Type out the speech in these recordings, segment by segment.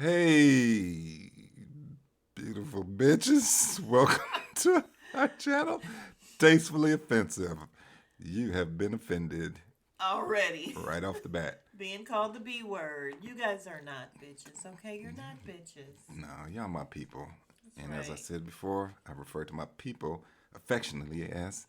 Hey, beautiful bitches. Welcome to our channel, Tastefully Offensive. You have been offended Already. right off the bat. Being called the B word. You guys are not bitches, okay? You're not bitches. No, y'all my people. That's And as I right. said before, I refer to my people affectionately as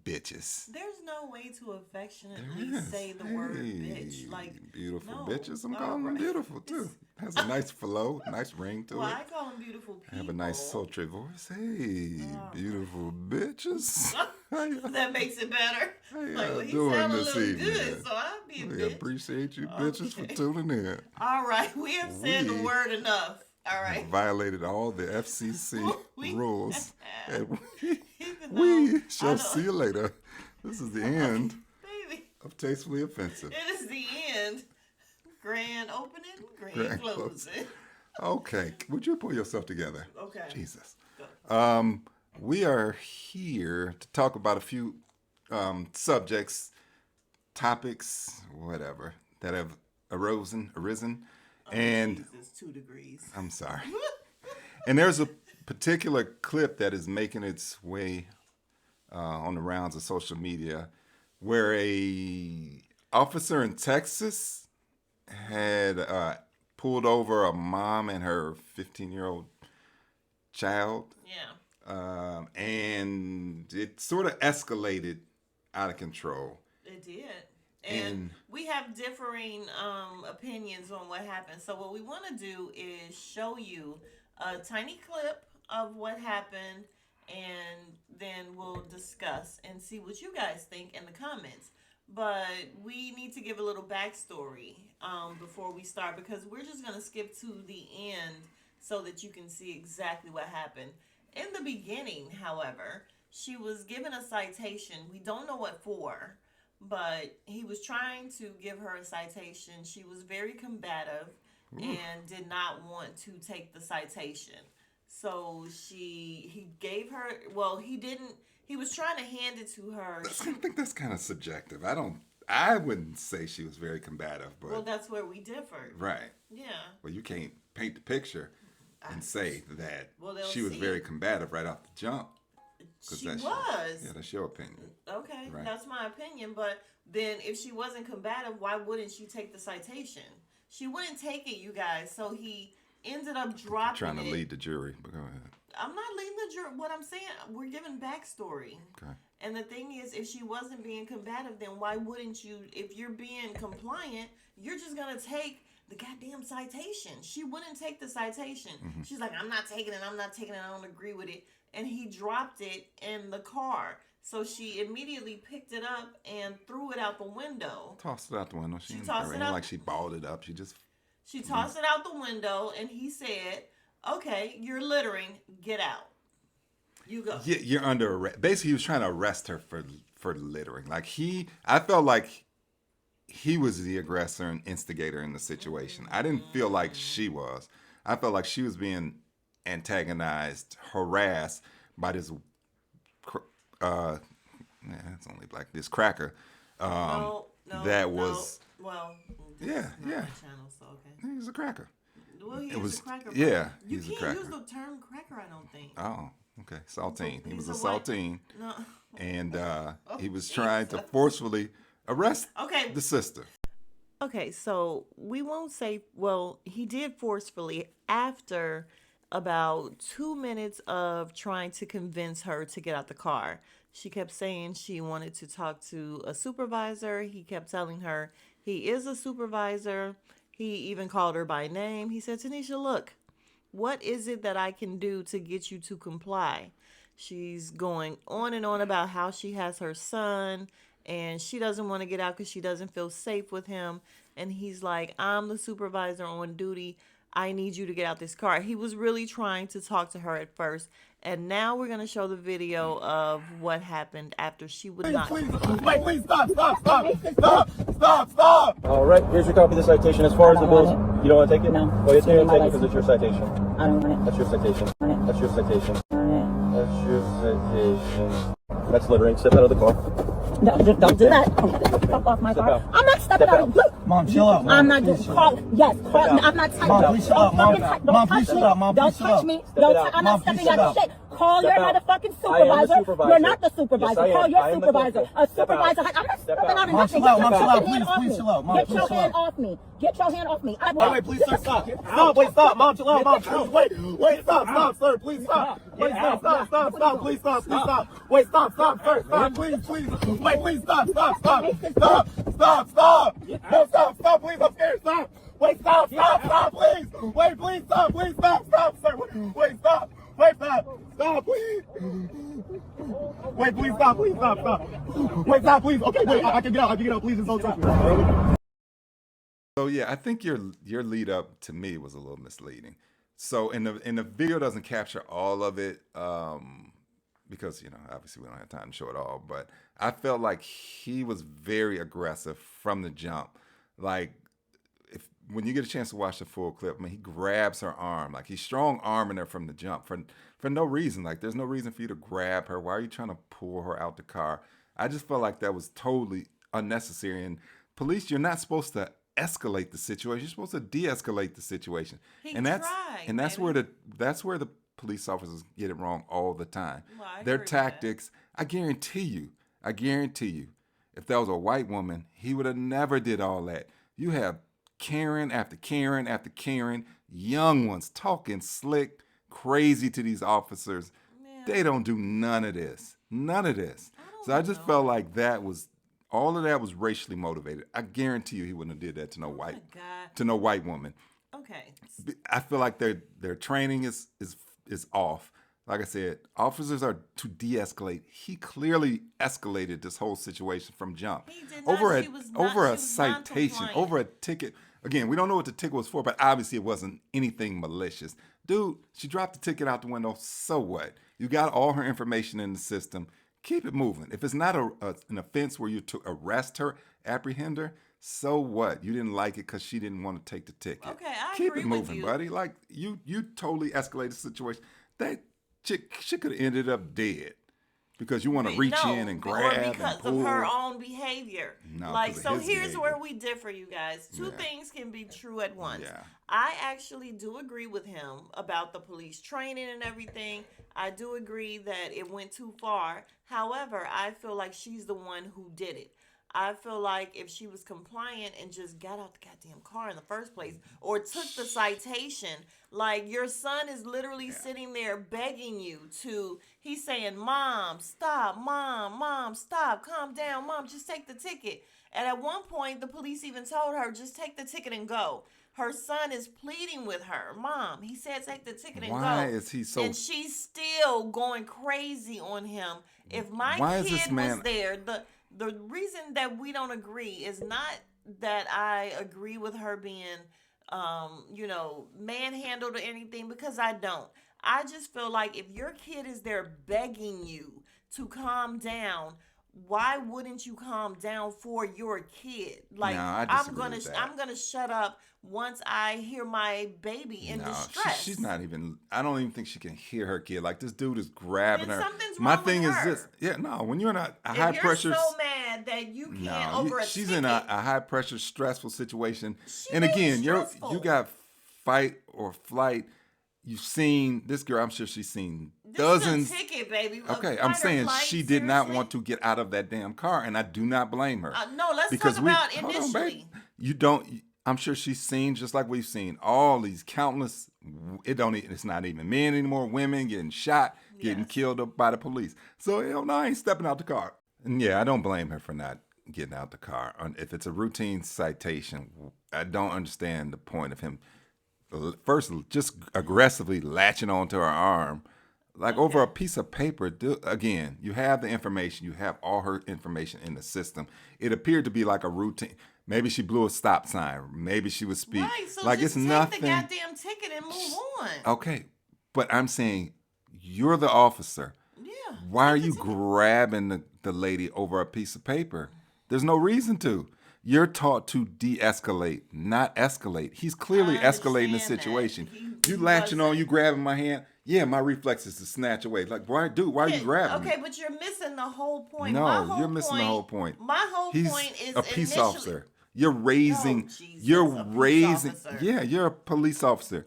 bitches. There's no way to affectionately There is. say the word Hey, bitch. Like, beautiful no. bitches. I'm All calling them right. beautiful too. Has a nice flow, nice ring to Well, it. I call them beautiful people. Have a nice sultry voice. Hey, All beautiful bitches. How y'all, That makes it better. how Like, y'all well, he doing sound a this little evening? good, so I'll be a We bitch. appreciate you bitches for Okay. tuning in. All right, we have said the We word enough. All have right. violated all the FCC We rules, have. and Even though we I shall don't, see you later. This is the end baby, of Tastefully Offensive. it is the end. Grand opening, grand Grand closing. Okay, would you pull yourself together? Okay. Jesus. Go. We are here to talk about a few subjects, topics, whatever, that have arisen, and Jesus, 2 degrees. I'm sorry. And there's a particular clip that is making its way on the rounds of social media, where a officer in Texas had pulled over a mom and her 15-year-old child, and it sort of escalated out of control. It did. And we have differing opinions on what happened. So what we want to do is show you a tiny clip of what happened, and then we'll discuss and see what you guys think in the comments. But we need to give a little backstory before we start, because we're just going to skip to the end so that you can see exactly what happened. In the beginning, however, she was given a citation. We don't know what for, but he was trying to give her a citation. She was very combative and did not want to take the citation. So he gave her, well, he didn't, he was trying to hand it to her. I think that's kind of subjective. I wouldn't say she was very combative, but Well, that's where we differed. right. Yeah. Well, you can't paint the picture and say that Well, they'll she was see. very combative right off the jump. She that's was. Yeah, that's your opinion. Okay, Right. that's my opinion. But then if she wasn't combative, why wouldn't she take the citation? She wouldn't take it, you guys. So he ended up dropping Trying to it. lead the jury, but go ahead. I'm not leading the jury. What I'm saying, we're giving backstory. Okay. And the thing is, if she wasn't being combative, then why wouldn't you? If you're being compliant, you're just gonna take the goddamn citation. She wouldn't take the citation. She's like, I'm not taking it. I'm not taking it. I don't agree with it. And he dropped it in the car. So she immediately picked it up and threw it out the window. Tossed it out the window. She tossed it ain't out. like she balled it up. She just She tossed it out the window, and he said, "Okay, you're littering. Get out. You go." you're under arrest. Basically, he was trying to arrest her for littering. Like I felt like he was the aggressor and instigator in the situation. I didn't feel like she was. I felt like she was being antagonized, harassed by this. It's only like this cracker. No, that was well. yeah. My channel, so okay. He's a cracker. Well, he It is was- a cracker. yeah, but you he's a can't cracker. use the term cracker. I don't think. Oh, okay. Saltine. He was a He's a what? saltine, No. and he was Jesus. trying to forcefully arrest Okay. the sister. Okay, so we won't say, well, he did forcefully after about 2 minutes of trying to convince her to get out the car. She kept saying she wanted to talk to a supervisor. He kept telling her he is a supervisor. He even called her by name. He said, Tanisha, look, what is it that I can do to get you to comply? She's going on and on about how she has her son and she doesn't want to get out because she doesn't feel safe with him. And he's like, I'm the supervisor on duty. I need you to get out this car. He was really trying to talk to her at first. And now we're going to show the video of what happened after she would not. Please, stop. All right, here's your copy of the citation. As far as the bills, you don't want to take it? No. Well, yes, you're going to take it because it's your citation. I don't want it. That's your citation. That's your citation. I don't want That's your citation. That's littering. Step out of the car. No, don't do that. Fuck off my car. I'm not stepping out. Look. Mom, chill out. I'm not just call. Yes, call. I'm not touching. Mom, please chill out. Mom, please chill out. Mom, don't please chill touch out. me. Step Don't. it out. I'm Mom, not stepping please chill out of out. shit. Call Step your out. motherfucking I am the supervisor. supervisor. You're not the supervisor. Yes, I am. Call your I am the supervisor. captain. A Step out. supervisor. I'm not Step stepping out. out and Mom, nothing. chill out. Get Mom, your chill out. fucking hand off Please me. chill out. Mom, Get please your chill hand out. off me. Get your hand off me. Wait, please, sir, stop. Stop, wait, stop. Mom, chill out. Mom, please, wait, stop, sir, please stop. Wait, stop, please stop. Wait, stop, sir, stop, please. Wait, please, stop. No, stop, please, I'm scared, stop. Wait, stop, please. Wait, please, stop, sir. Wait, stop. Wait, stop, please. Wait, please, stop. Wait, stop, please. Okay, wait, I can get out, please, just don't touch me. So yeah, I think your lead up to me was a little misleading. So in the video doesn't capture all of it because obviously we don't have time to show it all. But I felt like he was very aggressive from the jump. Like when you get a chance to watch the full clip, he grabs her arm, like he's strong arming her from the jump for no reason. Like there's no reason for you to grab her. Why are you trying to pull her out the car? I just felt like that was totally unnecessary. And police, you're not supposed to escalate the situation. You're supposed to de-escalate the situation. That's where the police officers get it wrong all the time. Well, Their tactics, I guarantee you, if that was a white woman, he would have never did all that. You have Karen after Karen after Karen, young ones talking slick, crazy to these officers. Man. They don't do none of this. So I just felt like all of that was racially motivated. I guarantee you he wouldn't have did that to no white woman. Okay. I feel like their training is off. Like I said, officers are to de-escalate. He clearly escalated this whole situation from jump. He did not. Over a citation, over a ticket. Again, we don't know what the ticket was for, but obviously it wasn't anything malicious. Dude, she dropped the ticket out the window. So what? You got all her information in the system. Keep it moving. If it's not an offense where you to arrest her, apprehend her, so what? You didn't like it because she didn't want to take the ticket. Okay, I Keep agree it moving, with you. buddy. Like you totally escalated the situation. That chick, she could have ended up dead because you want to reach in and grab or because and pull. of her own behavior. No, like, 'cause so of his here's behavior. where we differ, you guys. Two Yeah. things can be true at once. Yeah. I actually do agree with him about the police training and everything. I do agree that it went too far. However, I feel like she's the one who did it. I feel like if she was compliant and just got out the goddamn car in the first place or took the citation, like your son is literally sitting there begging you to, he's saying, Mom, stop, Mom, stop, calm down, Mom, just take the ticket. And at one point, the police even told her, just take the ticket and go. Her son is pleading with her, Mom, he said take the ticket and go. Why is he so... And she's still going crazy on him. If my kid was there, the reason that we don't agree is not that I agree with her being, manhandled or anything, because I don't. I just feel like if your kid is there begging you to calm down, why wouldn't you calm down for your kid? Like, No, I disagree with that. I'm gonna shut up once I hear my baby in distress. She's not even. I don't even think she can hear her kid. Like this dude is grabbing Then her. something's My wrong thing with is her. this. Yeah, no. When you're in a If high you're pressure. so mad that you can't over a she's ticket, in a high pressure, stressful situation. She And being again, stressful. you got fight or flight. You've seen this girl. I'm sure she's seen this dozens. is a ticket, baby. Okay, A I'm fight or saying flight, she did not seriously? want to get out of that damn car, and I do not blame her. No, let's because talk about hold on, initially. babe. You don't. I'm sure she's seen, just like we've seen, all these countless. It's not even men anymore. Women getting shot, getting killed up by the police. So hell no, I ain't stepping out the car. And yeah, I don't blame her for not getting out the car. If it's a routine citation, I don't understand the point of him first just aggressively latching onto her arm. Like over a piece of paper. Again, you have the information. You have all her information in the system. It appeared to be like a routine. Maybe she blew a stop sign. Maybe she was speeding. Right, so like just it's take nothing. the goddamn ticket and move on. Okay, but I'm saying you're the officer. Yeah. Why are you grabbing the lady over a piece of paper? There's no reason to. You're taught to de-escalate, not escalate. He's clearly escalating the situation. You latching on, you grabbing my hand. Yeah, my reflex is to snatch away. Like, why are you grabbing me? Okay, but you're missing the whole point. No, you're missing the whole point. My whole He's point is a peace initially, officer. You're raising. Oh, Jesus, you're a police raising. officer. Yeah, you're a police officer.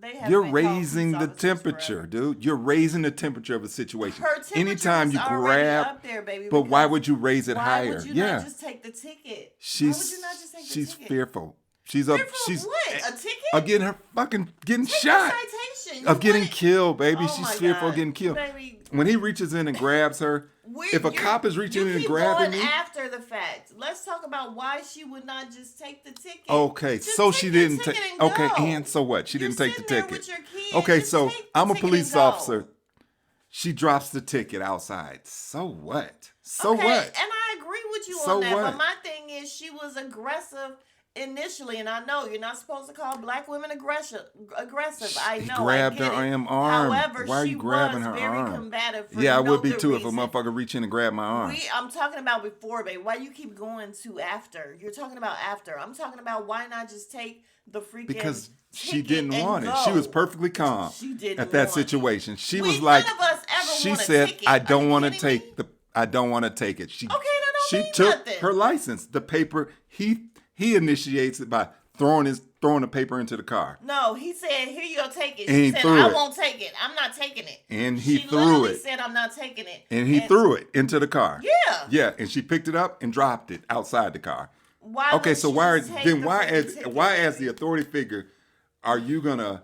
They have You're been called raising police the officers temperature, forever. dude. You're raising the temperature of a situation. Her temperature Anytime is you already grab, up there, baby, but why because would you raise it Why higher? would you Yeah, not just take the ticket? she's Why would you not just take the she's ticket? fearful. She's up. Fearful of She's what? A ticket? of getting her getting Take shot. the citation. Of You getting wouldn't- killed, baby. Oh She's my fearful of God. getting killed. Baby, When he reaches in and grabs her, if a cop is reaching in and grabbing you keep me, going after the fact. Let's talk about why she would not just take the ticket. okay, Just so take she the didn't ticket take. and go. Okay, and so what? She You're didn't take the sitting there ticket. with your kid, Okay, just so take the I'm a ticket police and go. officer. She drops the ticket outside. So what? So Okay, what? and I agree with you So on that. what? But my thing is, she was aggressive initially, and I know you're not supposed to call black women aggressive. I He know. grabbed I get her it. arm. However, Why are she you grabbing was her very arm? combative. For Yeah, I no would be good too if a reason. motherfucker reach in and grab my arm. I'm talking about before, babe. Why you keep going to after? You're talking about after. I'm talking about why not just take the freaking Because she ticket didn't and want it. go? She was perfectly calm She didn't at that want it. situation. She We- was like, none of us ever she want a said, ticket. "I Are don't you want to kidding take me? the. I don't want to take it." She Okay, that don't she mean took nothing. her license, the paper. He initiates it by throwing the paper into the car, No, he said, "Here you go, take it." And She he said, threw "I it. won't take it. I'm not taking it." and he She threw literally it, said, "I'm not taking it." and he threw it into the car. Yeah. Yeah, and she picked it up and dropped it outside the car. Why? Okay, would so she why just take then the why freaking as ticket, why as the baby? authority figure are you gonna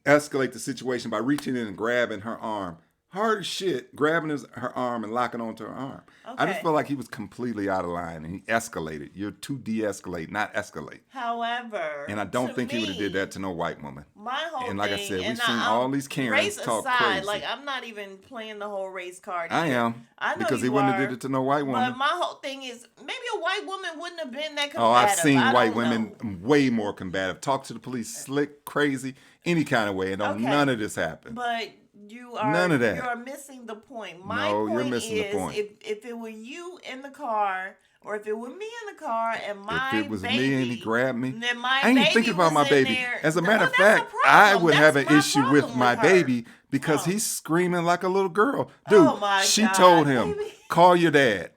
escalate the situation by reaching in and grabbing her arm? Hard as shit, grabbing her arm and locking onto her arm. I just Okay. feel like he was completely out of line and he escalated. You're to de-escalate, not escalate. However, And I don't to think he would have did me, that to no white woman. My whole And like I thing, said, we've and seen all these Karens race talk aside, crazy. Like I'm not even playing the whole race card. I either. am, I know because he you wouldn't are, have did it to no white woman. But my whole thing is, maybe a white woman wouldn't have been that combative. Oh, I've seen I white don't women know. way more combative. Talk to the police, slick, crazy, any kind of way, and Okay. none of this happened. But you are None of that. You are missing the point. My No, point you're missing the is, point. if it were you in the car, or if it were me in the car, and my If it was baby, me and he grabbed me, then my I ain't baby thinking about was my in baby. there. As a Well, matter of that's the fact, I problem. would have That's an my issue with problem my her. baby because Oh. he's screaming like a little girl. Dude, Oh my she God, told him, baby. call your dad.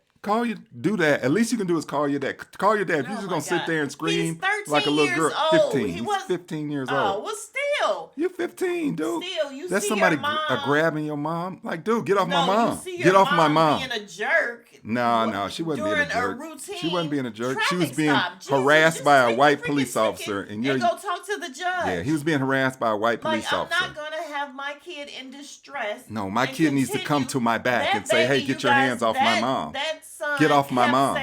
Do that. At least you can do is call your dad. Call your dad. If you're Oh just my going to sit God. there and scream He's 13 like a little years girl. old. 15. He He's was 15 years Oh, old. well, still. You're 15, dude. Still, you That's see somebody your mom. grabbing your mom. Like, dude, get off No, my mom. you see your Get off my mom. being a jerk. No, she wasn't being a during jerk. routine She wasn't being a jerk. She was traffic being stop. Jesus, harassed just by a take the white freaking police ticket officer, and and you're go talk to the judge. yeah. He was being harassed by a white police Like, I'm officer. not gonna have my kid in distress. No, my and kid needs to come continue- to my back That and say, "Hey, baby, get you your guys, hands off my mom. That son Get off my kept mom."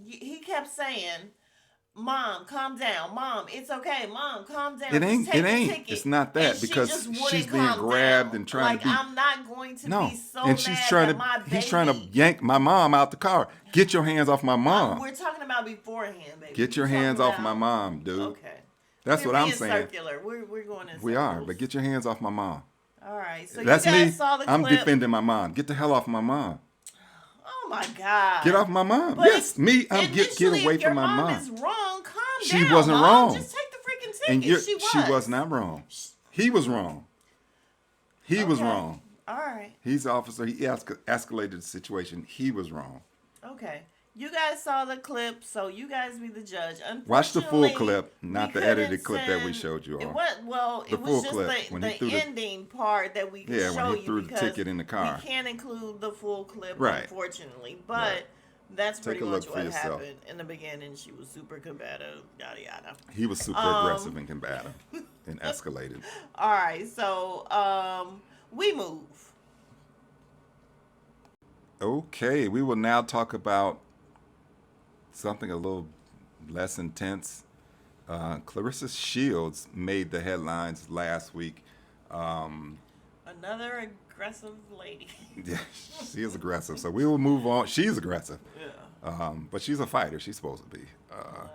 He kept saying, "Mom, calm down. Mom, it's okay. Mom, calm down. It Just ain't. take It the ain't. ticket." It's not that And she because just wouldn't she's being calm grabbed down. and trying to be. I'm not going to No, be so and she's mad trying that to. my He's trying to baby- yank my mom out the car. Get your hands off my mom. We're talking about beforehand, baby. Get your We're talking hands off about- my mom, dude. Okay. That's We're what I'm being saying. Circular. We're going in We are, circles. but get your hands off my mom. All right. So That's you guys me. saw the I'm clip. defending my mom. Get the hell off my mom. Oh my God. Get off my mom. But Yes, me. I'm get initially, away if your from my mom. is wrong, calm She down. wasn't Mom. wrong. Just take the freaking ticket. And she was. not wrong. He was wrong. He was Okay. wrong. All right. He's the officer. He escalated the situation. He was wrong. Okay. You guys saw the clip, so you guys be the judge. Watch the full Unfortunately, clip, not we the edited couldn't clip that we send- showed you It all. was, The it full was just clip, the, when he threw the- ending part that we could Yeah, when show he you threw the because ticket in the car. we can't include the full clip, Right. unfortunately. But Right. that's Take pretty a look much for what yourself. happened in the beginning. She was super combative, yada yada. He was super aggressive and combative and escalated. All right, so we move. Okay, we will now talk about something a little less intense. Clarissa Shields made the headlines last week. Another aggressive lady. Yeah, she is aggressive. So we will move on. She's aggressive. Yeah. But she's a fighter. She's supposed to be. Wow.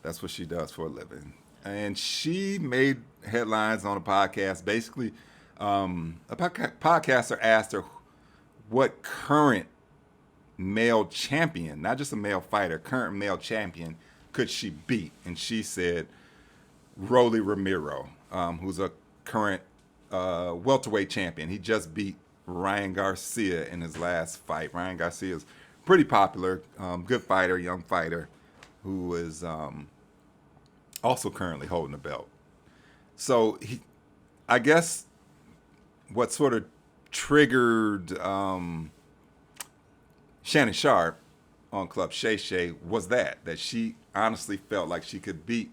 That's what she does for a living. And she made headlines on a podcast. Basically, a podcaster asked her what current male champion, not just a male fighter, current male champion, could she beat? And she said, Rolly Romero, who's a current welterweight champion. He just beat Ryan Garcia in his last fight. Ryan Garcia is pretty popular, good fighter, young fighter, who is also currently holding the belt. So I guess what sort of triggered Shannon Sharp on Club Shay Shay was that she honestly felt like she could beat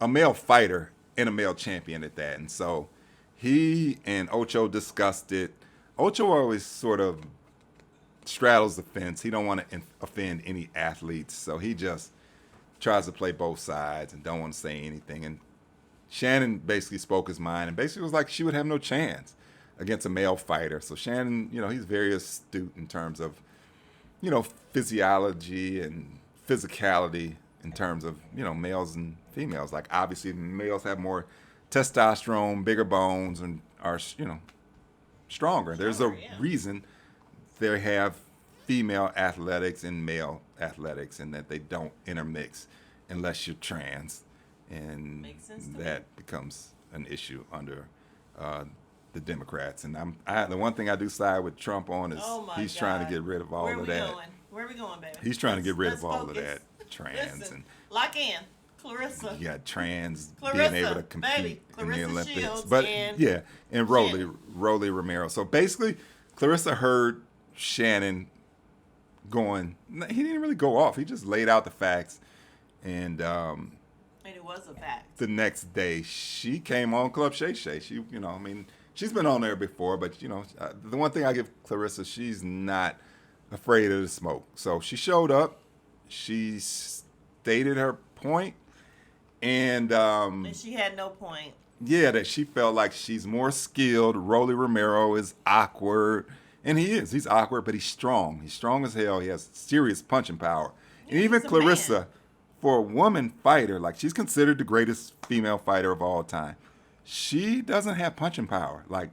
a male fighter and a male champion at that. And so he and Ocho discussed it. Ocho always sort of straddles the fence. He don't want to offend any athletes, so he just tries to play both sides and don't want to say anything. And Shannon basically spoke his mind and basically was like she would have no chance against a male fighter. So Shannon, he's very astute in terms of, physiology and physicality in terms of, males and females. Like obviously males have more testosterone, bigger bones, and are, stronger. There's a reason they have female athletics and male athletics and that they don't intermix unless you're trans. And that becomes an issue under the Democrats. And the one thing I do side with Trump on is he's trying to get rid of all of that. Where are we going, baby? He's trying to get rid of all of that trans. Listen, and lock in. Clarissa. You got trans Clarissa, being able to compete baby. in the Olympics. Shields But and Rolly Romero. So basically Clarissa heard Shannon going, he didn't really go off. He just laid out the facts. And it was a fact. The next day, she came on Club Shay Shay. She, she's been on there before, but, the one thing I give Clarissa, she's not afraid of the smoke. So she showed up. She stated her point. And she had no point. Yeah, that she felt like she's more skilled. Rolly Romero is awkward. And he is. He's awkward, but he's strong. He's strong as hell. He has serious punching power. And even Clarissa, for a woman fighter, like she's considered the greatest female fighter of all time. She doesn't have punching power. Like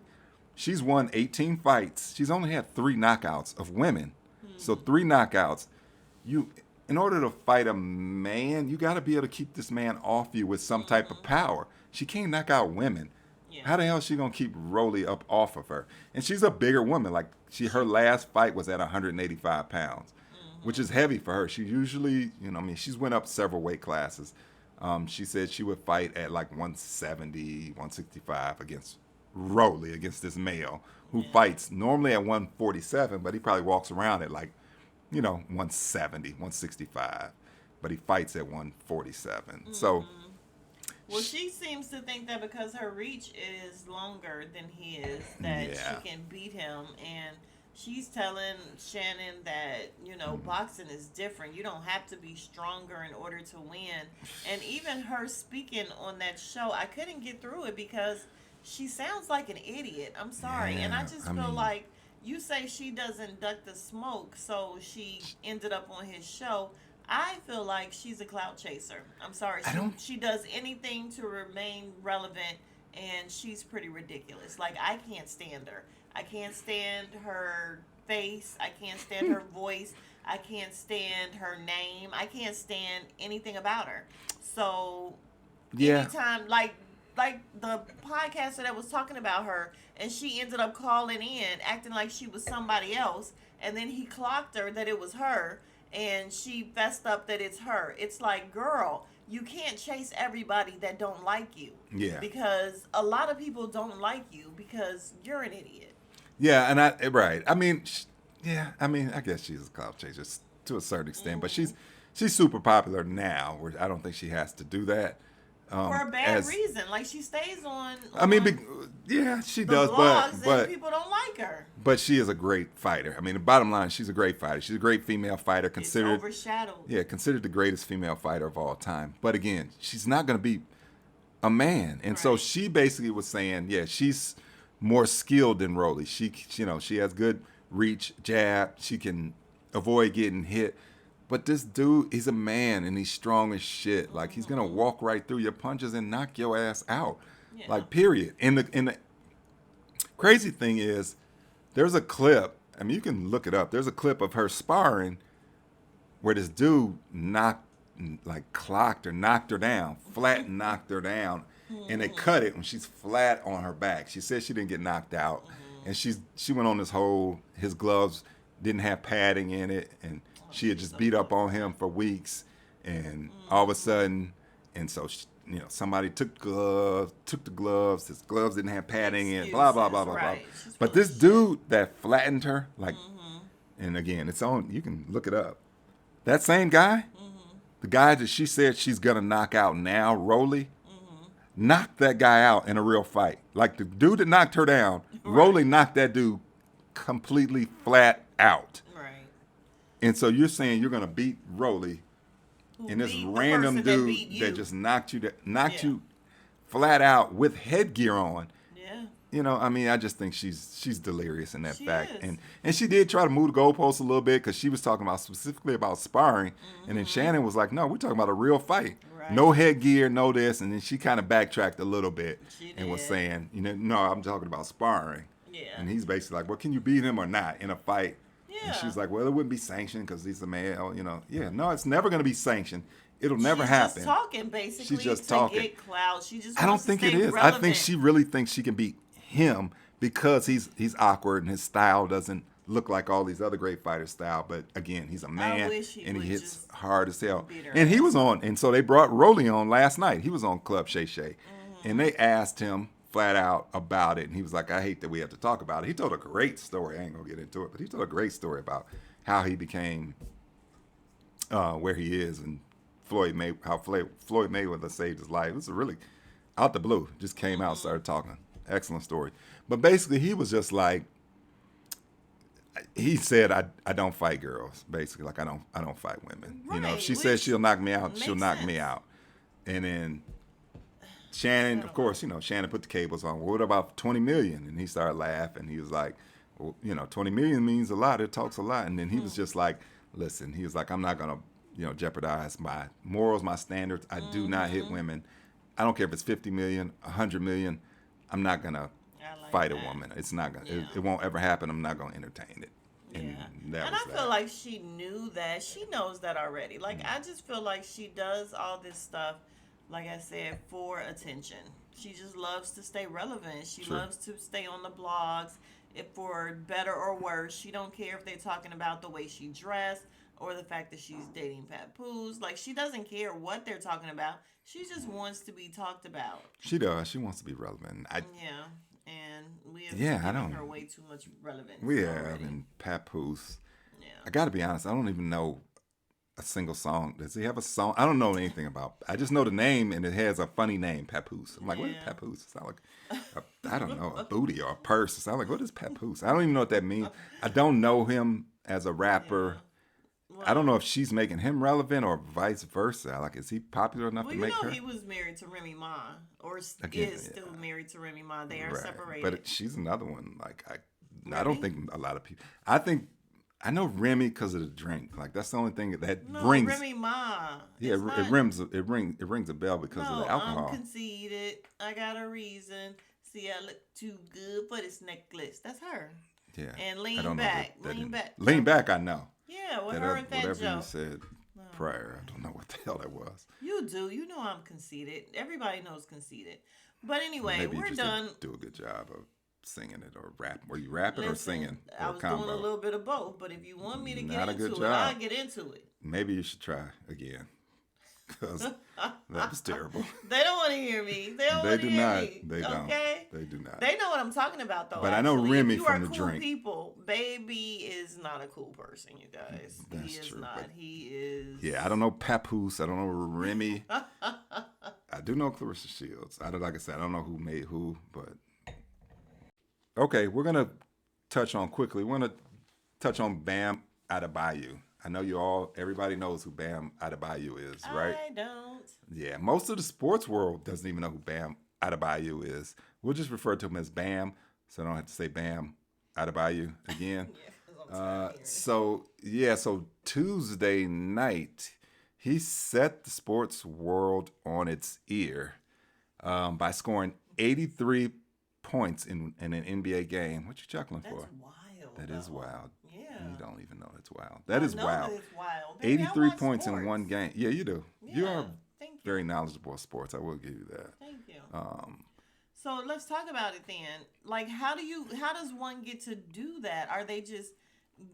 she's won 18 fights. She's only had 3 knockouts of women. So 3 knockouts. In order to fight a man, you got to be able to keep this man off you with some type of power. She can't knock out women. Yeah. How the hell is she gonna keep Rolly up off of her? And she's a bigger woman. Like her last fight was at 185 pounds, which is heavy for her. She usually, she's went up several weight classes. She said she would fight at like 170, 165 against Rolly, against this male who fights normally at 147, but he probably walks around at like, 170, 165, but he fights at 147. So. Well, she seems to think that because her reach is longer than his, that she can beat him. And she's telling Shannon that, boxing is different. You don't have to be stronger in order to win. And even her speaking on that show, I couldn't get through it because she sounds like an idiot. I'm sorry. And I just feel like you say she doesn't duck the smoke, so she ended up on his show. I feel like she's a clout chaser. I'm sorry. She does anything to remain relevant, and she's pretty ridiculous. Like, I can't stand her. I can't stand her face. I can't stand her voice. I can't stand her name. I can't stand anything about her. So, anytime, like the podcaster that was talking about her, and she ended up calling in, acting like she was somebody else, and then he clocked her that it was her, and she fessed up that it's her. It's like, girl, you can't chase everybody that don't like you. Yeah. Because a lot of people don't like you because you're an idiot. Yeah, and I guess she's a clout chaser to a certain extent, but she's super popular now, where I don't think she has to do that. For a bad reason. Like, she stays on she does, but people don't like her. But she is a great fighter. The bottom line, she's a great fighter. She's a great female fighter, considered overshadowed. Yeah, considered the greatest female fighter of all time. But again, she's not going to beat a man. And so she basically was saying, she's more skilled than Rolly. She has good reach, jab. She can avoid getting hit. But this dude, he's a man, and he's strong as shit. Like, he's gonna walk right through your punches and knock your ass out. Yeah. Like, period. And the crazy thing is, there's a clip. You can look it up. There's a clip of her sparring where this dude clocked her, knocked her down, flat knocked her down, and they cut it when she's flat on her back. She said she didn't get knocked out, and she went on this whole his gloves didn't have padding in it, and she had just beat up on him for weeks, and all of a sudden, and so somebody took the gloves. His gloves didn't have padding in. Blah blah blah blah blah. But this dude that flattened her, like, and again, it's on. You can look it up. That same guy, the guy that she said she's gonna knock out now, Rolly, knocked that guy out in a real fight. Like the dude that knocked her down, Rolly knocked that dude completely flat out. Right. And so you're saying you're gonna beat Rolly, and this random dude that just knocked you flat out with headgear on. Yeah. I mean, I just think she's delirious in that fact. And she did try to move the goalposts a little bit because she was talking specifically about sparring. And then Shannon was like, no, we're talking about a real fight. Right. No headgear, no this. And then she kind of backtracked a little bit and was saying, no, I'm talking about sparring. Yeah. And he's basically like, well, can you beat him or not in a fight? Yeah. And she's like, well, it wouldn't be sanctioned because he's a male, Yeah, no, it's never going to be sanctioned. It'll never happen. She's just talking, basically. She's just to talking. Get clout. She just I don't think it is. Relevant. I think she really thinks she can beat him because he's awkward and his style doesn't look like all these other great fighters' style. But again, he's a man and he hits hard as hell. And he was on, and so they brought Rolly on last night. He was on Club Shay Shay, and they asked him flat out about it, and he was like, "I hate that we have to talk about it." He told a great story. I ain't gonna get into it, but he told a great story about how he became where he is and Floyd Mayweather saved his life. It was really out the blue. Just came out, started talking. Excellent story. But basically, he was just like, he said, I don't fight girls. Basically, like I don't fight women. Right, she says she'll knock me out. She'll knock me out. And then Shannon, of course, Shannon put the cables on. Well, what about 20 million? And he started laughing. He was like, well, 20 million means a lot. It talks a lot. And then he was just like, listen, he was like, I'm not gonna jeopardize my morals, my standards. I do not hit women. I don't care if it's 50 million, 100 million. I'm not going to fight a woman. It's not going to, it won't ever happen. I'm not going to entertain it. And I feel like she knew that. She knows that already. Like, I just feel like she does all this stuff, like I said, for attention. She just loves to stay relevant. She loves to stay on the blogs. If for better or worse, she don't care if they're talking about the way she dressed or the fact that she's dating Papoose. Like, she doesn't care what they're talking about. She just wants to be talked about. She does. She wants to be relevant. And we have given her way too much relevance. We have, and Papoose. Yeah. I got to be honest, I don't even know a single song. Does he have a song? I don't know anything about. I just know the name, and it has a funny name, Papoose. I'm like, what is Papoose? It sounds like, I don't know, a booty or a purse. It sounds like, what is Papoose? I don't even know what that means. I don't know him as a rapper. Yeah. Well, I don't know if she's making him relevant or vice versa. Like, is he popular enough to make her? He was married to Remy Ma, or is still married to Remy Ma. They are separated. But she's another one. Like, I don't think a lot of people. I know Remy because of the drink. Like, that's the only thing that brings. Remy Ma. Yeah, it rings a bell because of the alcohol. I'm conceited. I got a reason. See, I look too good for this necklace. That's her. Yeah. And lean back. Lean back. I know. Yeah, with her and Fat Joe. Whatever you said prior, I don't know what the hell that was. You do. You know I'm conceited. Everybody knows conceited. But anyway, maybe we're you just done. Didn't do a good job of singing it or rapping. Were you rapping or singing? I was doing a little bit of both. But if you want me to get into it, I'll get into it. Maybe you should try again. Because that was terrible. They don't want to hear me. They don't want to hear me. They don't. Okay? They do not. They know what I'm talking about, though. But actually, I know Remy from the cool drink. People. Baby is not a cool person, you guys. That's he is true, not. He is. Yeah, I don't know Papoose. I don't know Remy. I do know Clarissa Shields. Like I said, I don't know who made who, but. Okay, we're going to touch on quickly. We're going to touch on Bam Adebayo. I know everybody knows who Bam Adebayo is, right? I don't. Yeah, most of the sports world doesn't even know who Bam Adebayo is. We'll just refer to him as Bam, so I don't have to say Bam Adebayo again. So Tuesday night, he set the sports world on its ear by scoring 83 points in an NBA game. What you chuckling for? That's wild. That is wild. Yeah. You don't even know it's wild. That is wild. It's wild. 83 points in one game. Yeah, you do. Yeah. You are very knowledgeable of sports. I will give you that. Thank you. So let's talk about it then. Like, how does one get to do that? Are they just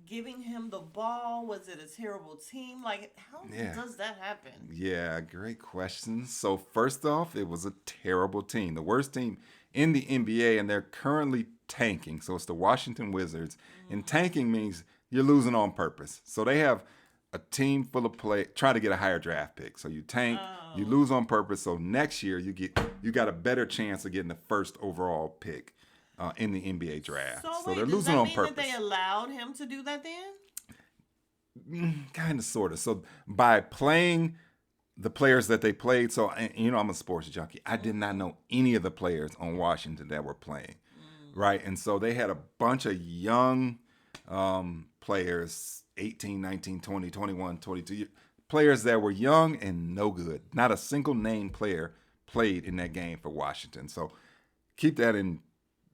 giving him the ball? Was it a terrible team? Like, how Yeah. does that happen? Yeah, great question. So first off, it was a terrible team, the worst team in the NBA, and they're currently tanking. So it's the Washington Wizards, and tanking means you're losing on purpose. So they have a team full of play trying to get a higher draft pick. So you tank, you Oh. lose on purpose. So next year you got a better chance of getting the first overall pick in the NBA draft. So So wait, they're does losing that on mean purpose. that they allowed him to do that then? Kind of, sort of. So by playing the players that they played, so I'm a sports junkie. I did not know any of the players on Washington that were playing, right? And so they had a bunch of young players, 18, 19, 20, 21, 22 players that were young and no good. Not a single name player played in that game for Washington. So keep that in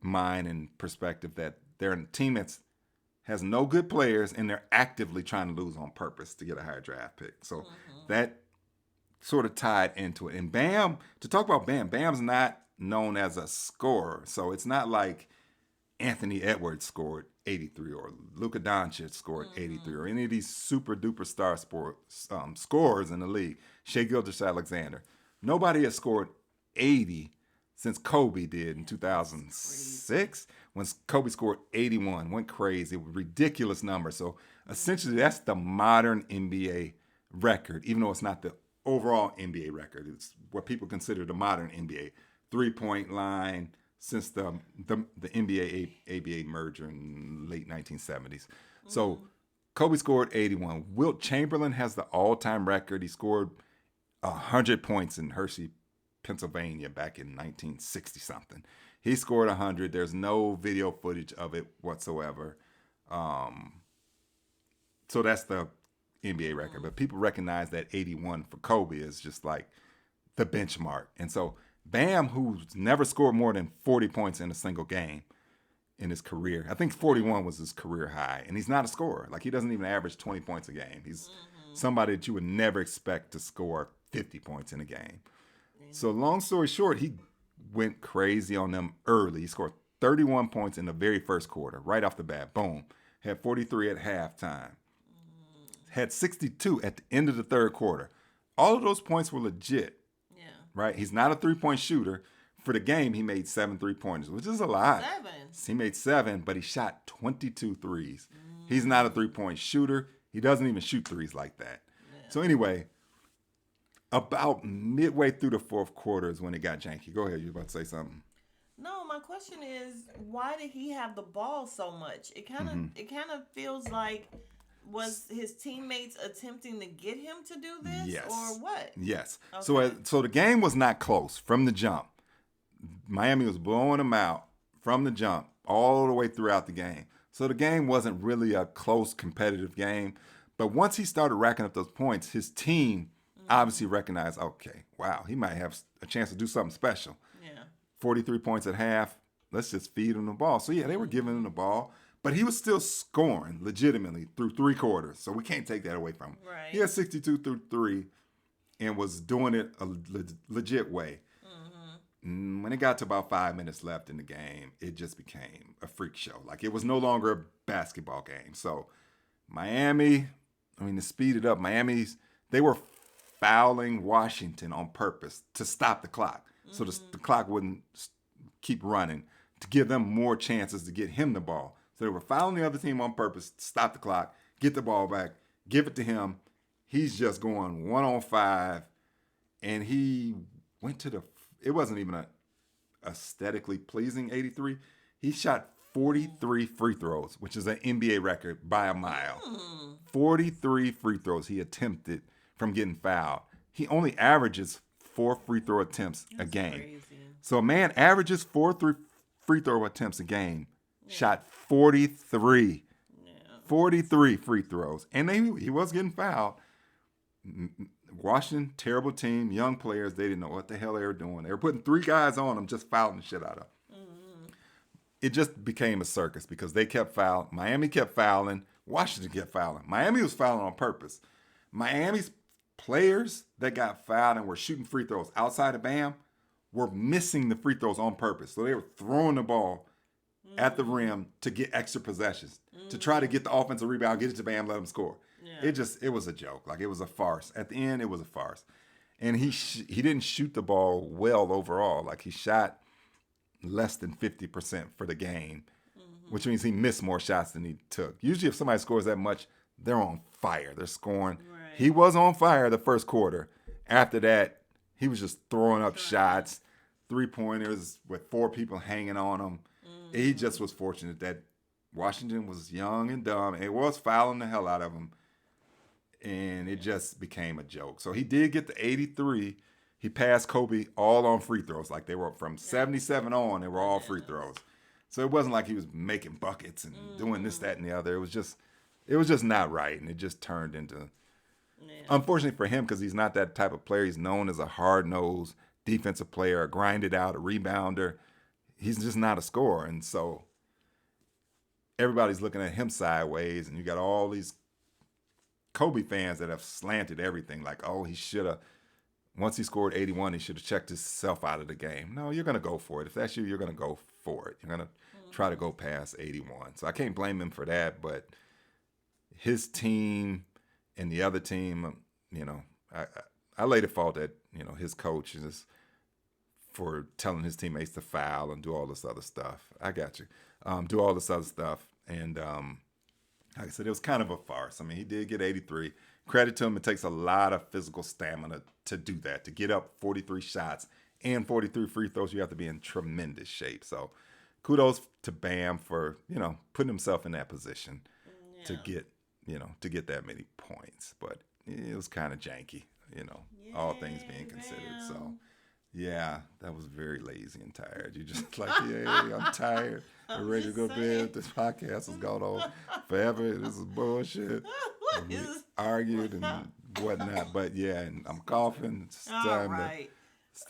mind and perspective that they're a team that has no good players and they're actively trying to lose on purpose to get a higher draft pick. So that sort of tied into it. And Bam, to talk about Bam, Bam's not known as a scorer. So it's not like Anthony Edwards scored 83 or Luka Doncic scored 83 or any of these super duper star scorers in the league. Shai Gilgeous-Alexander. Nobody has scored 80 since Kobe did in 2006. When Kobe scored 81, went crazy, ridiculous number. So essentially, that's the modern NBA record, even though it's not the overall NBA record. It's what people consider the modern NBA 3-point line since the NBA ABA merger in late 1970s. So Kobe scored 81. Wilt Chamberlain has the all-time record. He scored 100 points in Hershey, Pennsylvania back in 1960 something. He scored 100. There's no video footage of it whatsoever. So that's the NBA record. But people recognize that 81 for Kobe is just like the benchmark. And so Bam, who's never scored more than 40 points in a single game in his career. I think 41 was his career high. And he's not a scorer. Like, he doesn't even average 20 points a game. He's somebody that you would never expect to score 50 points in a game. So long story short, he went crazy on them early. He scored 31 points in the very first quarter, right off the bat. Boom. Had 43 at halftime. Had 62 at the end of the third quarter. All of those points were legit, Yeah. right? He's not a three-point shooter. For the game, he made 7 3-pointers, which is a lot. 7. He made 7, but he shot 22 threes. He's not a three-point shooter. He doesn't even shoot threes like that. Yeah. So anyway, about midway through the fourth quarter is when it got janky. Go ahead. You about to say something? No, my question is, why did he have the ball so much? It kind of feels like, was his teammates attempting to get him to do this, Yes. or what? Yes. Okay. So the game was not close from the jump. Miami was blowing them out from the jump all the way throughout the game. So the game wasn't really a close competitive game. But once he started racking up those points, his team obviously recognized, okay, wow, he might have a chance to do something special. Yeah. 43 points at half. Let's just feed him the ball. So, yeah, they were giving him the ball. But he was still scoring legitimately through 3 quarters. So we can't take that away from him. Right. He had 62 through 3 and was doing it a legit way. When it got to about 5 minutes left in the game, it just became a freak show. Like, it was no longer a basketball game. So Miami, to speed it up, they were fouling Washington on purpose to stop the clock. So the clock wouldn't keep running, to give them more chances to get him the ball. So they were fouling the other team on purpose to stop the clock, get the ball back, give it to him. He's just going 1-on-5, and he went to it wasn't even a aesthetically pleasing 83. He shot 43 free throws, which is an NBA record by a mile. 43 free throws he attempted from getting fouled. He only averages 4 free throw attempts a game. Crazy. So a man averages 4 free throw attempts a game, shot 43. 43 free throws. And he was getting fouled. Washington, terrible team, young players. They didn't know what the hell they were doing. They were putting 3 guys on them, just fouling the shit out of them. It just became a circus because they kept fouling. Miami kept fouling. Washington kept fouling. Miami was fouling on purpose. Miami's players that got fouled and were shooting free throws outside of Bam were missing the free throws on purpose. So they were throwing the ball at the rim to get extra possessions, to try to get the offensive rebound, get it to Bam, let him score. Yeah. It was a joke. Like, it was a farce. At the end, it was a farce. And he didn't shoot the ball well overall. Like, he shot less than 50% for the game, which means he missed more shots than he took. Usually if somebody scores that much, they're on fire. They're scoring. Right. He was on fire the first quarter. After that, he was just throwing up shots, three-pointers with 4 people hanging on him. He just was fortunate that Washington was young and dumb. It was fouling the hell out of him. And it just became a joke. So he did get the 83. He passed Kobe all on free throws. Like, they were from 77 on, they were all free throws. So it wasn't like he was making buckets and doing this, that, and the other. It was just not right. And it just turned into, unfortunately for him, because he's not that type of player. He's known as a hard-nosed defensive player, a grinded out, a rebounder. He's just not a scorer. And so everybody's looking at him sideways, and you got all these Kobe fans that have slanted everything. Like, oh, he should have, once he scored 81, he should have checked himself out of the game. No, you're going to go for it. If that's you, you're going to go for it. You're going to try to go past 81. So I can't blame him for that, but his team and the other team, you know, I lay the fault at, you know, his coaches for telling his teammates to foul and do all this other stuff. I got you. Do all this other stuff. And like I said, it was kind of a farce. I mean, he did get 83. Credit to him. It takes a lot of physical stamina to do that. To get up 43 shots and 43 free throws, you have to be in tremendous shape. So kudos to Bam for, you know, putting himself in that position to get, you know, to get that many points. But it was kind of janky, you know, all things being considered. Bam. So, yeah, that was very lazy and tired. You just like, yeah, I'm tired. I'm ready to go to bed. This podcast has gone on forever. This is bullshit. We argued and whatnot. But yeah, and I'm coughing. It's time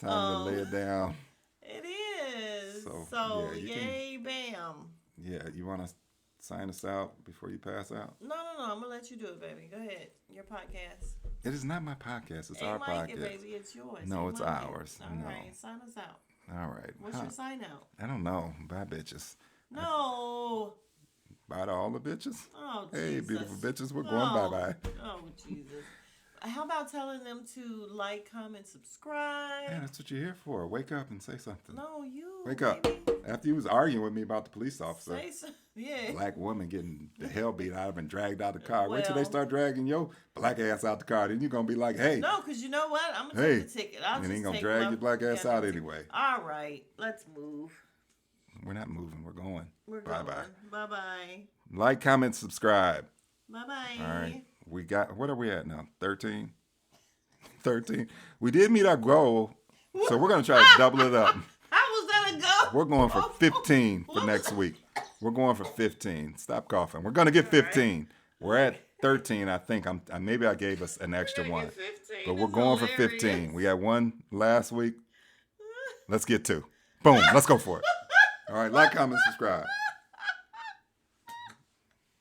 to lay it down. It is. So yeah, yay, Bam. Yeah, you want to sign us out before you pass out? No. I'm going to let you do it, baby. Go ahead. Your podcast. It is not my podcast. It's our podcast. It, baby. It's yours. No, it's ours. All No. right. Sign us out. All right. What's your sign out? I don't know. Bye, bitches. No. Bye to all the bitches. Oh, hey, Jesus. beautiful bitches. We're going bye-bye. Oh, Jesus. How about telling them to like, comment, subscribe? Yeah, that's what you're here for. Wake up and say something. No, you. Wake up. After you was arguing with me about the police officer. Say so. Yeah. Black woman getting the hell beat out of her and dragged out the car. Wait till they Well. start dragging your black ass out the car. Then you're going to be like, hey. No, because you know what? I'm going to take the ticket. I ain't going to drag your black ass out anyway. All right. Let's move. We're not moving. We're going. We're going. Bye-bye. Bye-bye. Like, comment, subscribe. Bye-bye. All right. We got, what are we at now? 13? 13. We did meet our goal, so we're going to try to double it up. How was that a go? We're going for 15 for next week. We're going for 15. Stop coughing. We're going to get 15. We're at 13, I think. Maybe I gave us an extra one. But we're going for 15. We had one last week. Let's get 2. Boom. Let's go for it. All right. Like, comment, subscribe.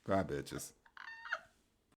Bye, bitches.